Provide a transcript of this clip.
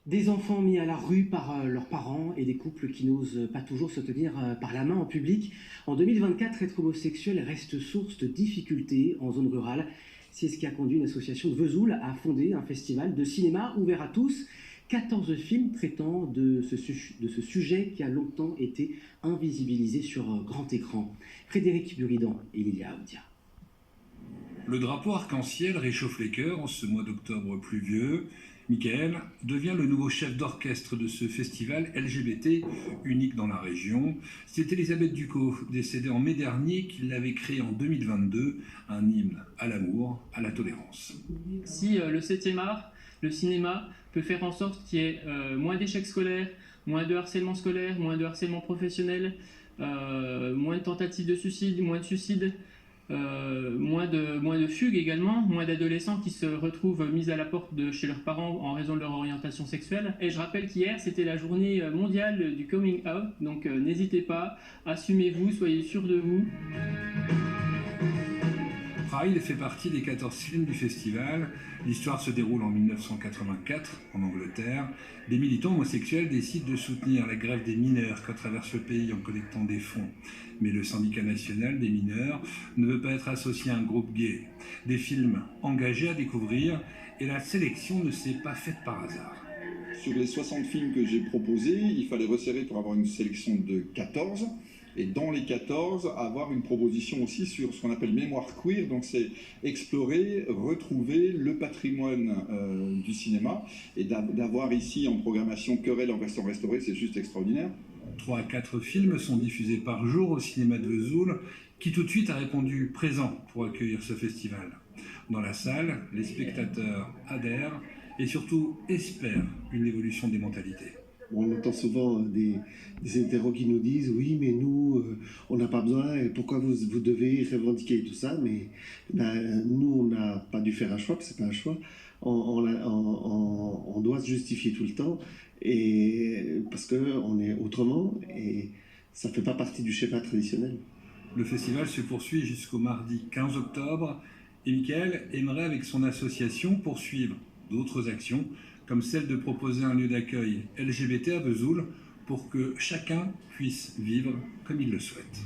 Des enfants mis à la rue par leurs parents et des couples qui n'osent pas toujours se tenir par la main en public. En 2024, être homosexuel reste source de difficultés en zone rurale. C'est ce qui a conduit une association de Vesoul à fonder un festival de cinéma ouvert à tous. 14 films traitant de ce sujet qui a longtemps été invisibilisé sur grand écran. Frédéric Buridan et Lilia Audia. Le drapeau arc-en-ciel réchauffe les cœurs en ce mois d'octobre pluvieux. Michael devient le nouveau chef d'orchestre de ce festival LGBT unique dans la région. C'est Elisabeth Ducot, décédée en mai dernier, qui l'avait créé en 2022, un hymne à l'amour, à la tolérance. Si le 7e art, le cinéma, peut faire en sorte qu'il y ait moins d'échecs scolaires, moins de harcèlement scolaire, moins de harcèlement professionnel, moins de tentatives de suicide, moins de suicides, moins de fugues également, moins d'adolescents qui se retrouvent mis à la porte de chez leurs parents en raison de leur orientation sexuelle. Et je rappelle qu'hier, c'était la journée mondiale du coming out, donc n'hésitez pas, assumez-vous, soyez sûrs de vous. Pride fait partie des 14 films du festival. L'histoire se déroule en 1984, en Angleterre. Des militants homosexuels décident de soutenir la grève des mineurs qui traverse le pays en collectant des fonds. Mais le syndicat national des mineurs ne veut pas être associé à un groupe gay. Des films engagés à découvrir et la sélection ne s'est pas faite par hasard. Sur les 60 films que j'ai proposés, il fallait resserrer pour avoir une sélection de 14. Et dans les 14, avoir une proposition aussi sur ce qu'on appelle mémoire queer, donc c'est explorer, retrouver le patrimoine du cinéma, et d'avoir ici en programmation Querelle en version restaurée, c'est juste extraordinaire. 3 à 4 films sont diffusés par jour au cinéma de Vesoul, qui tout de suite a répondu présent pour accueillir ce festival. Dans la salle, les spectateurs adhèrent et surtout espèrent une évolution des mentalités. On entend souvent des hétéros qui nous disent « oui, mais nous, on n'a pas besoin, et pourquoi vous devez revendiquer tout ça ?» Mais nous, on n'a pas dû faire un choix, parce que c'est pas un choix. On doit se justifier tout le temps, et parce qu'on est autrement, et ça ne fait pas partie du schéma traditionnel. Le festival se poursuit jusqu'au mardi 15 octobre, et Michael aimerait avec son association poursuivre d'autres actions, comme celle de proposer un lieu d'accueil LGBT à Vesoul pour que chacun puisse vivre comme il le souhaite.